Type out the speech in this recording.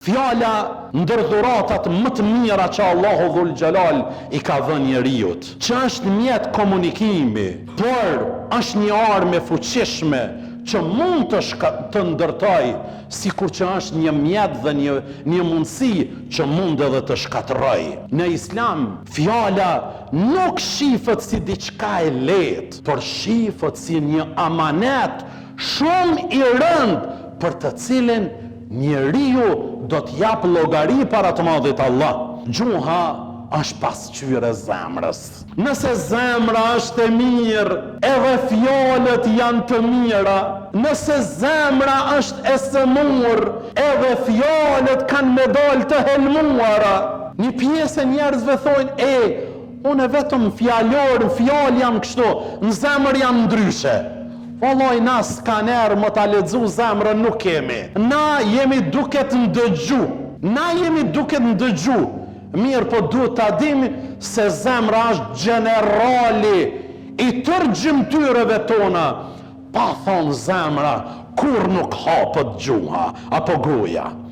Fjala ndër dhuratat më të mira që Allahu Dhul Gjelal i ka dhënë njeriut, që është mjet komunikimi, por është një armë fuqishme që mund të ndërtoj, sikur që është një mjet dhe një mundësi që mund edhe të shkatërroj. Në Islam, fjala nuk shifët si diçka e lehtë, por shifët si një amanet shumë i rëndë për të cilin njeriu do t'jap llogari para të Madhit Allah. Gjuha është pasqyrë e zemrës. Nëse zemra është e mirë, edhe fjalët janë të mira. Nëse zemra është e sëmur, edhe fjalët kanë me dalë të helmuara. Një pjesë e njerëzve thonë, unë vetëm fjalë jam kështu, në zemër jam ndryshe. Vallai, na skaner më ta lexu zemrën nuk kemi. Na jemi duket ndëgju. Mirë, po duhet ta dim se zemra është generali i tërë gjymtyreve tona. Pa thonë zemra, kur nuk hapët gjuha apo goja.